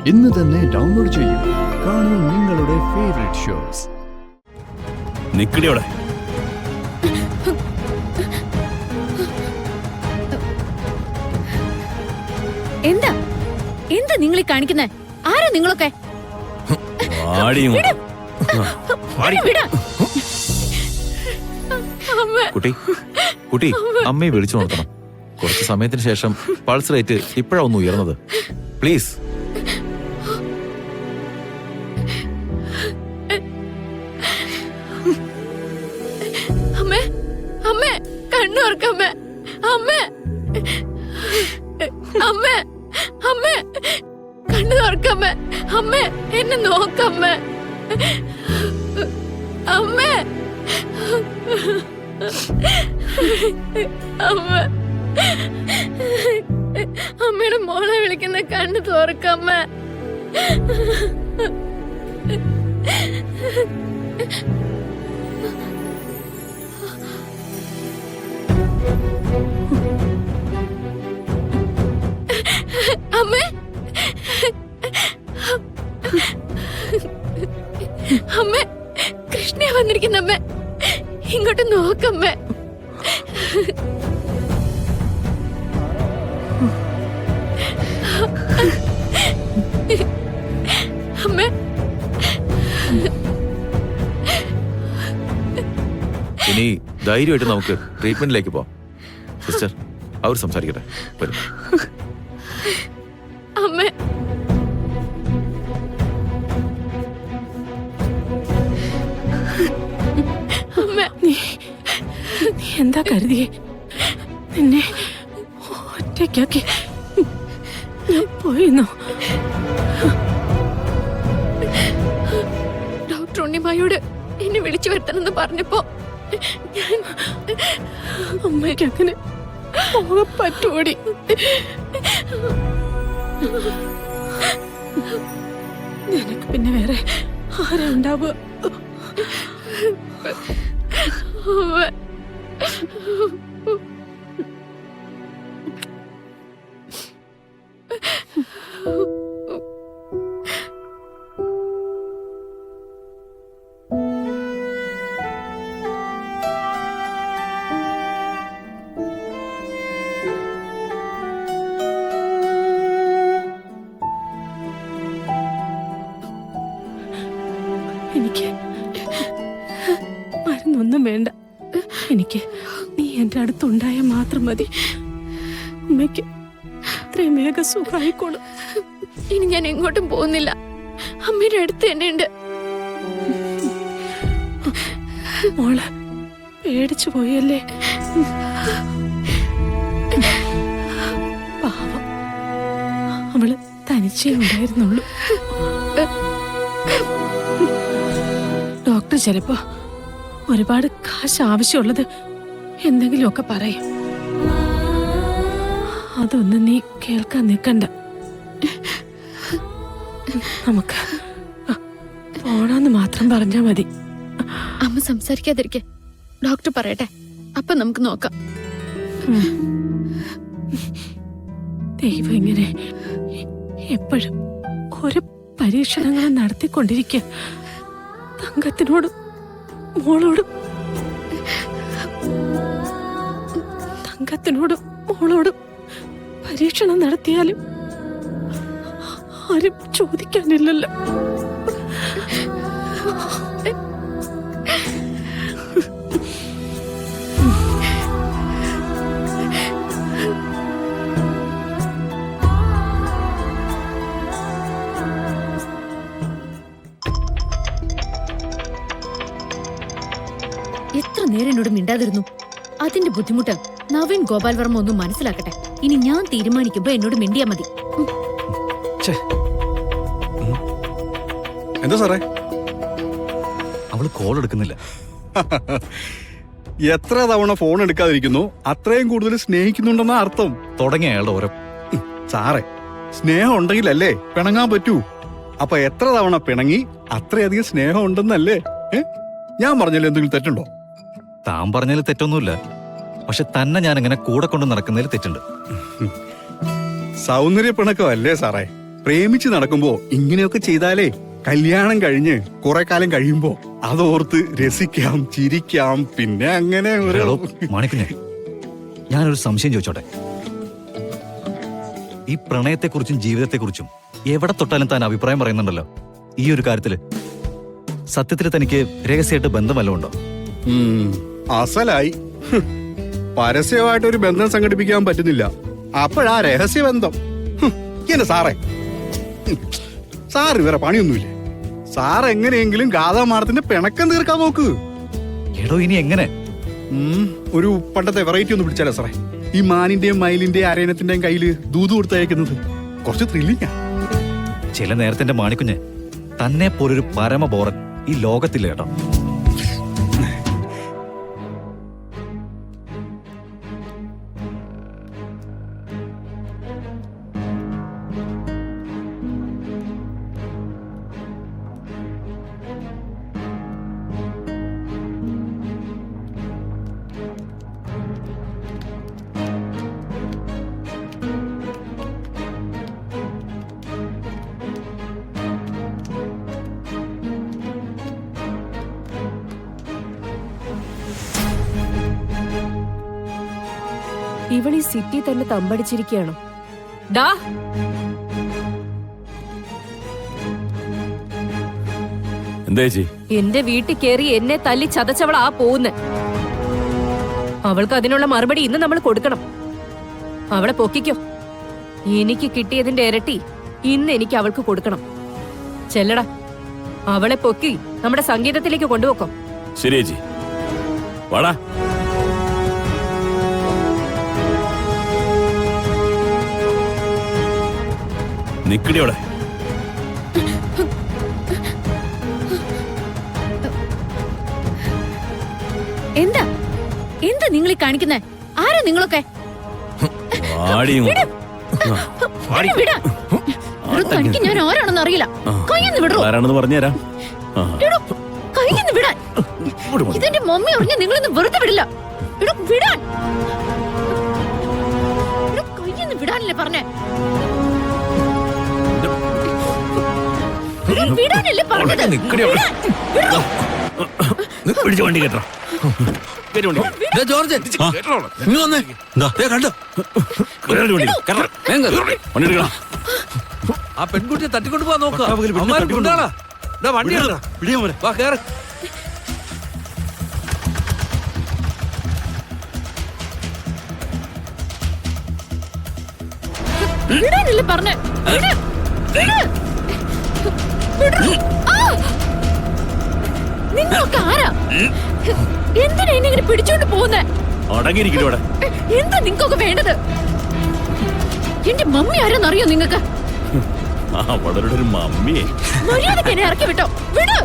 ഇന്ന് തന്നെ ഡൗൺലോഡ് ചെയ്യൂ. കാണൂ നിങ്ങളുടെ ഫേവറേറ്റ് ഷോസ്. നിക്കടിയോടെ. എന്താ എന്താ നിങ്ങൾ ഈ കാണിക്കുന്നേ? ആരാ നിങ്ങളൊക്കെ? കുട്ടി കുട്ടി അമ്മയെ വിളിച്ചു നോക്കണം. കുറച്ച് സമയത്തിന് ശേഷം പൾസ് റേറ്റ് ഇപ്പോഴാ ഒന്ന് ഉയർന്നത്. പ്ലീസ്. അമ്മേ അമ്മേ കണ്ണുറക്കമ്മേ. അമ്മേ അമ്മേ അമ്മേ കണ്ണു തുറക്കമ്മേ. അമ്മേ എന്നെ നോക്കമ്മേ. അമ്മേ അമ്മ അമ്മയുടെ മോളെ വിളിക്കുന്ന കണ്ണു തുറക്കമ്മേ. അമ്മേ അമ്മേ കൃഷ്ണ വന്നിരിക്കുന്ന അമ്മേ. ഇങ്ങോട്ട് നോക്കമ്മേ. അമ്മേ ഇനി ധൈര്യമായിട്ട് നമുക്ക് ട്രീറ്റ്മെന്റിലേക്ക് പോവാം. സിസ്റ്റർ അവർ സംസാരിക്കട്ടെ. വരും. അമ്മേ നീ എന്താ കരുതിയേ? നിന്നെ ഒറ്റയ്ക്കാക്കി ഞാൻ പോയിന്നോ? ഡോക്ടർ ഉണ്ണിമായോട് എന്നെ വിളിച്ചു വരുത്തണമെന്ന് പറഞ്ഞപ്പോ ഞാൻ അമ്മയ്ക്ക് അങ്ങനെ പോകാൻ പറ്റൂടി? നിനക്ക് പിന്നെ വേറെ ആരാ ഉണ്ടാവുക? എനിക്ക് മരുന്നൊന്നും വേണ്ട. എനിക്ക് നീ എന്റെ അടുത്തുണ്ടായ മാത്രം മതി. അമ്മയ്ക്ക് അത്രയും വേഗം സുഖമായിക്കോളും. ഇനി ഞാൻ എങ്ങോട്ടും പോകുന്നില്ല. അമ്മയുടെ അടുത്ത് തന്നെ ഉണ്ട്. മോള് പേടിച്ചു പോയല്ലേ? പാവം, അവള് തനിച്ചേ ഉണ്ടായിരുന്നുള്ളൂ. ഡോക്ടർ ചിലപ്പോ ഒരുപാട് കാശ് ആവശ്യമുള്ളത് എന്തെങ്കിലുമൊക്കെ പറയും. അതൊന്നും നീ കേൾക്കാൻ നിൽക്കണ്ട. നമുക്ക് പോണാന്ന് മാത്രം പറഞ്ഞാ മതി. അമ്മ സംസാരിക്കാതിരിക്കെ. ഡോക്ടർ പറയട്ടെ, അപ്പൊ നമുക്ക് നോക്കാം. ദൈവം ഇങ്ങനെ എപ്പോഴും ഓരോ പരീക്ഷണങ്ങൾ നടത്തിക്കൊണ്ടിരിക്കുക. തങ്കത്തിനോടും മോളോടും തങ്കത്തിനോടും മോളോടും പരീക്ഷണം നടത്തിയാലും ആരും ചോദിക്കാനില്ലല്ലോ. എത്ര നേരം എന്നോട് മിണ്ടാതിരുന്നു. അതിന്റെ ബുദ്ധിമുട്ട് നവീൻ ഗോപാൽ വർമ്മ ഒന്നും മനസ്സിലാക്കട്ടെ. ഇനി ഞാൻ തീരുമാനിക്കുമ്പോ എന്നോട് മിണ്ടിയാ മതി. എന്താ സാറേ? അവള് കോൾ എടുക്കുന്നില്ല. എത്ര തവണ ഫോൺ എടുക്കാതിരിക്കുന്നു അത്രയും കൂടുതൽ സ്നേഹിക്കുന്നുണ്ടെന്ന അർത്ഥം. തുടങ്ങിയ അയാളുടെ ഓരോ. സാറേ, സ്നേഹം ഉണ്ടെങ്കിലല്ലേ പിണങ്ങാൻ പറ്റൂ. അപ്പൊ എത്ര തവണ പിണങ്ങി അത്രയധികം സ്നേഹം ഉണ്ടെന്നല്ലേ? ഞാൻ പറഞ്ഞാൽ എന്തെങ്കിലും തെറ്റുണ്ടോ? താൻ പറഞ്ഞതിൽ തെറ്റൊന്നുമില്ല. പക്ഷെ തന്നെ ഞാൻ ഇങ്ങനെ കൂടെ കൊണ്ട് നടക്കുന്നതിൽ തെറ്റുണ്ട്. സൗന്ദര്യ പിണക്കമല്ലേ സാറേ? പ്രേമിച്ച് നടക്കുമ്പോ ഇങ്ങനെയൊക്കെ ചെയ്താലേ കല്യാണം കഴിഞ്ഞ് കുറെ കാലം കഴിയുമ്പോ അതോർത്ത് രസിക്കാം, ചിരിക്കാം, പിന്നെ അങ്ങനെ ഒരു എടോ, മാണിക്കുഞ്ഞെ, ഞാനൊരു സംശയം ചോദിച്ചോട്ടെ. ഈ പ്രണയത്തെക്കുറിച്ചും ജീവിതത്തെക്കുറിച്ചും എവിടെ തൊട്ടാലും താൻ അഭിപ്രായം പറയുന്നുണ്ടല്ലോ. ഈ ഒരു കാര്യത്തില് സത്യത്തിൽ തനിക്ക് രഹസ്യമായിട്ട് ബന്ധം വല്ലതും ഉണ്ടോ? അസലായി. പരസ്യമായിട്ട് ഒരു ബന്ധം സംഘടിപ്പിക്കാൻ പറ്റുന്നില്ല. അപ്പോഴാ രഹസ്യബന്ധം. എന്നെ സാറേ, സാർ വേറെ പണിയൊന്നുമില്ലേ? സാർ എങ്ങനെയെങ്കിലും ഗാഥാമാർത്തിന്റെ പിണക്കം തീർക്കാൻ നോക്ക്. എടോ, ഇനി എങ്ങനെ? ഒരു പണ്ടത്തെ വെറൈറ്റി ഒന്ന് പിടിച്ചാലോ സാറേ? ഈ മാനിന്റെയും മയിലിന്റെയും അരയണത്തിന്റെയും കയ്യില് ദൂത് കൊടുത്തയക്കുന്നത് കുറച്ച് ത്രില്ലിങ്ങാ. ചില നേരത്തിന്റെ മാണിക്കുഞ്ഞെ, തന്നെ പോലൊരു പരമ ബോറൻ ഈ ലോകത്തില്ല കേട്ടോ. ഇവൾ ഈ സിറ്റി തന്നെ തമ്പടിച്ചിരിക്കുകയാണോ? ഡാ, എന്താ ചേച്ചി? എന്റെ വീട്ടിൽ കയറി എന്നെ തല്ലി ചതച്ചവളാ പോകുന്നെ. അവൾക്ക് അതിനുള്ള മറുപടി ഇന്ന് നമ്മൾ കൊടുക്കണം. അവളെ പൊക്കിക്കോ. എനിക്ക് കിട്ടിയതിന്റെ ഇരട്ടി ഇന്ന് എനിക്ക് അവൾക്ക് കൊടുക്കണം. ചെല്ലടാ, അവളെ പൊക്കി നമ്മുടെ സംഗീതത്തിലേക്ക് കൊണ്ടുപോക്കോ. ശരി ചേച്ചി, വാടാ. നിക്കടി അവിടെ. എന്താ എന്താ നിങ്ങൾ ഈ കാണിക്കുന്നേ? ആരാ നിങ്ങളൊക്കെ? വാടിയും തനിക്ക് ഞാൻ ആരാണെന്ന് അറിയില്ല. കയ്യെന്ന് വിടോ. ആരാണെന്ന് പറഞ്ഞുതരാം. കയ്യെന്ന് വിടാൻ. ഇതെന്റെ മമ്മി അറിഞ്ഞ നിങ്ങളിന്ന് വെറുതെ വിടില്ല. വിടാൻ. കയ്യെന്ന് വിടാനല്ലേ പറഞ്ഞേ? വിടാനല്ലേ പറഞ്ഞത്? പിടിച്ച വണ്ടി കേട്ടോ. ജോർജ്, ഇങ്ങ് വന്നേ. ദേ കണ്ടോ? വണ്ടി എടുക്കണം. ആ പെൺകുട്ടിയെ തട്ടിക്കൊണ്ട് പോവാൻ നോക്കുക. വണ്ടി വാ, കേറ്. വിടാനല്ലേ പറഞ്ഞേ? നിങ്ങളൊക്കെ ആരാ? എന്തിനാ എന്നെ ഇങ്ങനെ പിടിച്ചോണ്ട് പോകുന്നേ? അടങ്ങിയിരിക്കണോ ഇവിടെ? എന്താ നിങ്ങൾക്കൊക്കെ വേണ്ടത്? എന്റെ മമ്മി ആരാന്നറിയോ നിങ്ങൾക്ക്? ആ, വളരെ ഒരു മമ്മിയെ മര്യാദക്ക് എന്നെ ഇറക്കി വിട്ടോ. വിട്.